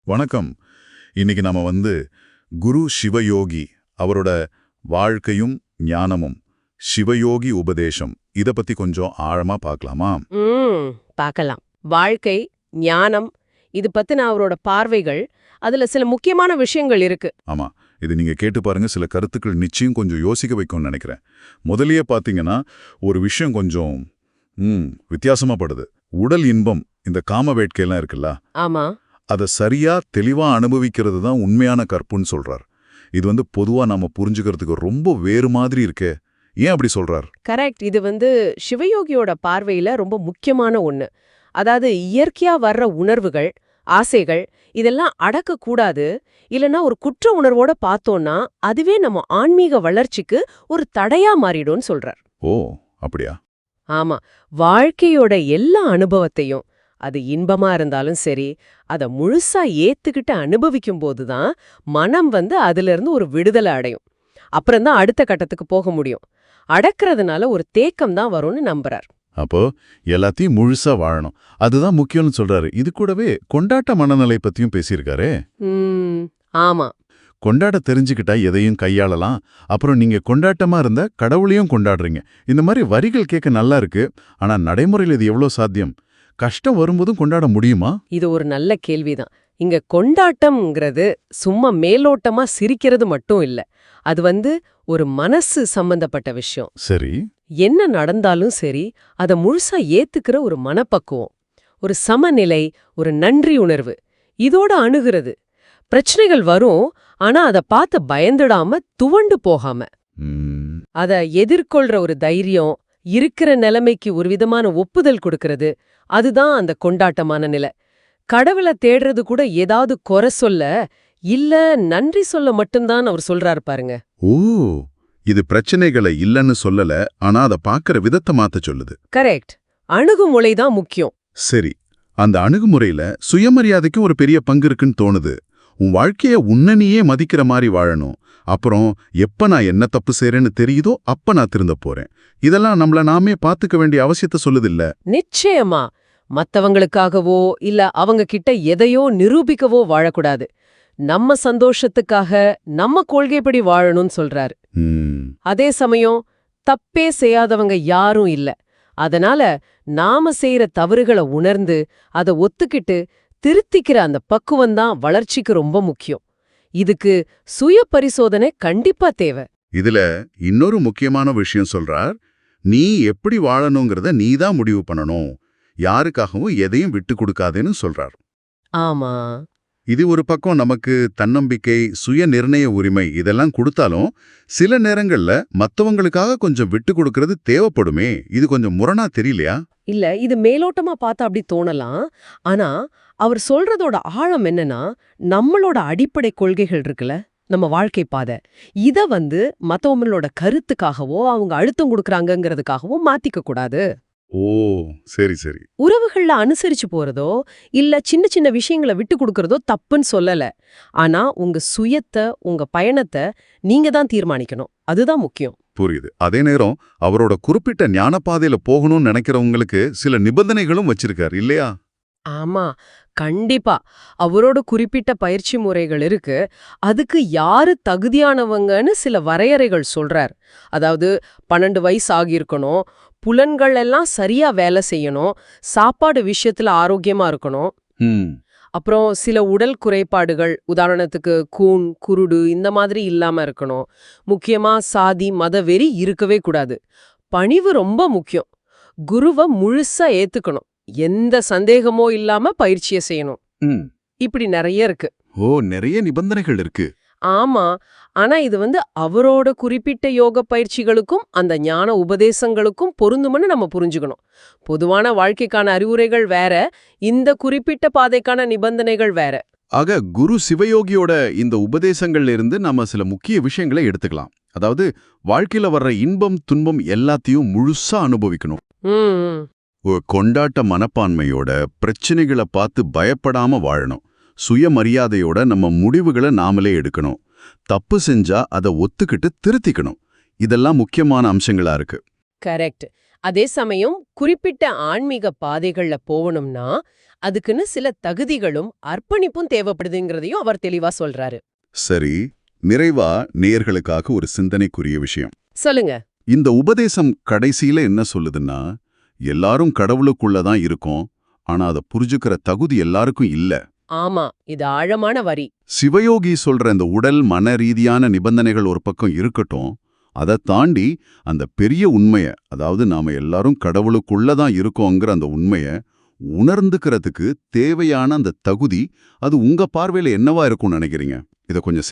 வணக்கம். இன்னைக்கு நாம குரு சிவயோகி அவரோட வாழ்க்கையும் ஞானமும் சிவயோகி உபதேசம் இத பத்தி கொஞ்சம் ஆழமா பார்க்கலாமா? பார்க்கலாம். வாழ்க்கை, ஞானம் இது பத்தின அவரோட பார்வைகள், அதுல சில முக்கியமான விஷயங்கள் இருக்கு. ஆமா, இது நீங்க கேட்டு பாருங்க. சில கருத்துக்கள் நிச்சயம் கொஞ்சம் யோசிக்க வைக்கும்னு நினைக்கிறேன். முதலியே பாத்தீங்கன்னா ஒரு விஷயம் கொஞ்சம் வித்தியாசமா படுது. உடல் இன்பம், இந்த காம வேட்கையெல்லாம் இருக்குல்ல, ஆமா, அதை சரியா தெளிவா அனுபவிக்கிறது தான் உண்மையான கற்புன்னு சொல்றார். இது பொதுவா நாம புரிஞ்சுக்கிறதுக்கு ரொம்ப வேறு மாதிரி இருக்கே. ஏன் அப்படி சொல்றார்? கரெக்ட். இது சிவயோகியோட பார்வையில ரொம்ப முக்கியமான ஒண்ணு. அதாவது இயற்கையா வர்ற உணர்வுகள், ஆசைகள் இதெல்லாம் அடக்கக்கூடாது. இல்லைன்னா ஒரு குற்ற உணர்வோட பார்த்தோம்னா அதுவே நம்ம ஆன்மீக வளர்ச்சிக்கு ஒரு தடையா மாறிடும்னு சொல்றார். ஓ, அப்படியா? ஆமா, வாழ்க்கையோட எல்லா அனுபவத்தையும், அது இன்பமா இருந்தாலும் சரி, அதை முழுசா ஏத்துக்கிட்டு அனுபவிக்கும் போதுதான் மனம் அதுல இருந்து ஒரு விடுதலை அடையும். அப்புறம்தான் அடுத்த கட்டத்துக்கு போக முடியும். அடக்கிறதுனால ஒரு தேக்கம் தான் வரும்னு நம்புறார். அப்போ எல்லாத்தையும் முழுசா வாழணும், அதுதான் முக்கியம்னு சொல்றாரு. இது கூடவே கொண்டாட்ட மனநிலை பத்தியும் பேசியிருக்காரே. ஆமா, கொண்டாட தெரிஞ்சுக்கிட்டா எதையும் கையாளலாம். அப்புறம் நீங்க கொண்டாட்டமா இருந்தா கடவுளையும் கொண்டாடுறீங்க. இந்த மாதிரி வரிகள் கேட்க நல்லா இருக்கு. ஆனா நடைமுறையில் இது எவ்வளவு சாத்தியம்? கஷ்டம் வரும்போதும் கொண்டாட முடியுமா? இது ஒரு நல்ல கேள்விதான். இங்க கொண்டாட்டம்ங்கிறது சும்மா மேலோட்டமா சிரிக்கிறது மட்டும் இல்ல. அது ஒரு மனசு சம்பந்தப்பட்ட விஷயம். சரி. என்ன நடந்தாலும் சரி, அத முழுசா ஏத்துக்கிற ஒரு மனப்பக்குவம், ஒரு சமநிலை, ஒரு நன்றி உணர்வு, இதோட அணுகிறது. பிரச்சனைகள் வரும், ஆனா அத பார்த்து பயந்துடாம, துவண்டு போகாம, அத எதிர்கொள்ற ஒரு தைரியம், இருக்கிற நிலைமைக்கு ஒரு விதமான ஒப்புதல் கொடுக்கறது, அதுதான் அந்த கொண்டாட்டமான நிலை. கடவுளை தேடுறது கூட ஏதாவது குறை சொல்ல இல்ல நன்றி சொல்ல மட்டும்தான் அவர் சொல்றாரு பாருங்க. ஓ, இது பிரச்சனைகளை இல்லன்னு சொல்லல, ஆனா அதை பார்க்கிற விதத்தை மாத்த சொல்லுது. கரெக்ட். அணுகுமுறை தான் முக்கியம். சரி, அந்த அணுகுமுறையில சுயமரியாதைக்கும் ஒரு பெரிய பங்கு இருக்குன்னு தோணுது. உன் வாழ்க்கைய உன்னனியே மதிக்கிற மாதிரி வாழணும். அப்புறம் எப்ப நான் என்ன தப்பு செய்றேன்னு தெரியுதோ அப்ப நான் திருந்த போறேன். இதெல்லாம் நம்மள நாமே பாத்துக்க வேண்டிய அவசியத்தை சொல்லுதில்ல. நிச்சயமா. மத்தவங்களுக்காகவோ இல்ல அவங்க கிட்ட எதையோ நிரூபிக்கவோ வாழக்கூடாது. நம்ம சந்தோஷத்துக்காக நம்ம கொள்கைப்படி வாழணும்னு சொல்றாரு. அதே சமயம் தப்பே செய்யாதவங்க யாரும் இல்ல. அதனால நாம செய்யற தவறுகளை உணர்ந்து அதை ஒத்துக்கிட்டு திருத்திக்கிற அந்த பக்குவம்தான் வளர்ச்சிக்கு ரொம்ப முக்கியம். இதுக்கு சுய பரிசோதனை கண்டிப்பா தேவை. இதுல இன்னொரு முக்கியமான விஷயம் சொல்றார். நீ எப்படி வாழணுங்கிறத நீதான் முடிவு பண்ணணும், யாருக்காகவும் எதையும் விட்டு கொடுக்காதேன்னு சொல்றார். ஆமா, இது ஒரு பக்கம் நமக்கு தன்னம்பிக்கை, சுய நிர்ணய உரிமை இதெல்லாம் கொடுத்தாலும் சில நேரங்கள்ல மத்தவங்களுக்காக கொஞ்சம் விட்டு கொடுக்கறது தேவைப்படுமே. இது கொஞ்சம் முரணா தெரியலையா? இல்ல, இது மேலோட்டமா பார்த்தா அப்படி தோணலாம். ஆனா அவர் சொல்றதோட ஆழம் என்னன்னா, நம்மளோட அடிப்படை கொள்கைகள் இருக்குல்ல, நம்ம வாழ்க்கை பாதை, இத மத்தவங்களோட கருத்துக்காகவோ அவங்க அழுத்தம் கொடுக்கறாங்கிறதுக்காகவோ மாத்திக்க கூடாது. ஓ, சரி சரி. உறவுகள்ல அனுசரிச்சு போறதோ இல்ல சின்ன சின்ன விஷயங்களை விட்டு கொடுக்கறதோ தப்புன்னு சொல்லல. ஆனா உங்க சுயத்தை, உங்க பயணத்தை நீங்க தான் தீர்மானிக்கணும். அதுதான் முக்கியம். புரியுது. அதே நேரம் அவரோட குறிப்பிட்ட ஞானப்பாதையில போகணும்னு நினைக்கிறவங்களுக்கு சில நிபந்தனைகளும் வச்சிருக்காரு இல்லையா? ஆமா, கண்டிப்பா. அவரோட குறிப்பிட்ட பயிற்சி முறைகள் இருக்கு. அதுக்கு யாரு தகுதியானவங்கன்னு சில வரையறைகள் சொல்றார். அதாவது 12 வயசு ஆகியிருக்கணும், புலன்கள் எல்லாம் சரியா வேலை செய்யணும், சாப்பாடு விஷயத்துல ஆரோக்கியமா இருக்கணும், அப்புறம் சில உடல் குறைபாடுகள், உதாரணத்துக்கு கூன், குருடு இந்த மாதிரி இல்லாம இருக்கணும், முக்கியமா சாதி மத வெறி இருக்கவே கூடாது, பணிவு ரொம்ப முக்கியம், குருவை முழுசா ஏத்துக்கணும், எந்த சந்தேகமோ இல்லாம பயிற்சியை செய்யணும். இப்படி நிறைய இருக்கு. ஓ, நிறைய நிபந்தனைகள் இருக்கு. ஆமா, ஆனா இது அவரோட குறிப்பிட்ட யோக பயிற்சிகளுக்கும் அந்த ஞான உபதேசங்களுக்கும் பொருந்தும்னு நம்ம புரிஞ்சுக்கணும். பொதுவான வாழ்க்கைக்கான அறிவுரைகள் வேற, இந்த குறிப்பிட்ட பாதைக்கான நிபந்தனைகள் வேற. ஆக குரு சிவயோகியோட இந்த உபதேசங்கள்ல இருந்து நம்ம சில முக்கிய விஷயங்களை எடுத்துக்கலாம். அதாவது வாழ்க்கையில வர்ற இன்பம் துன்பம் எல்லாத்தையும் முழுசா அனுபவிக்கணும். ஒரு கொண்டாட்ட மனப்பான்மையோட பிரச்சனைகளை பார்த்து பயப்படாம வாழணும். சுயமரியாதையோட நம்ம முடிவுகளை நாமளே எடுக்கணும். தப்பு செஞ்சா அதை ஒத்துக்கிட்டு திருத்திக்கணும். இதெல்லாம் முக்கியமான அம்சங்களா இருக்கு. கரெக்ட். அதே சமயம் குறிப்பிட்ட ஆன்மீக பாதைகள்ல போகணும்னா அதுக்குன்னு சில தகுதிகளும் அர்ப்பணிப்பும் தேவைப்படுதுங்கிறதையும் அவர் தெளிவா சொல்றாரு. சரி, நிறைவா நேயர்களுக்காக ஒரு சிந்தனைக்குரிய விஷயம். சொல்லுங்க. இந்த உபதேசம் கடைசியில என்ன சொல்லுதுன்னா, எல்லாரும் கடவுளுக்குள்ள தான் இருக்கோம், ஆனா அதை புரிஞ்சுக்கிற தகுதி எல்லாருக்கும் இல்ல. ஆமா, இது ஆழமான வரி. சிவயோகி சொல்ற இந்த உடல் மன ரீதியான நிபந்தனைகள் ஒரு பக்கம் இருக்கட்டும், அதை தாண்டி அந்த பெரிய உண்மைய, அதாவது நாம எல்லாரும் கடவுளுக்குள்ள தான் இருக்கோங்கிற அந்த உண்மைய உணர்ந்துக்கிறதுக்கு தேவையான அந்த தகுதி, அது உங்க பார்வையில என்னவா இருக்கும்னு நினைக்கிறீங்க? இதை கொஞ்சம்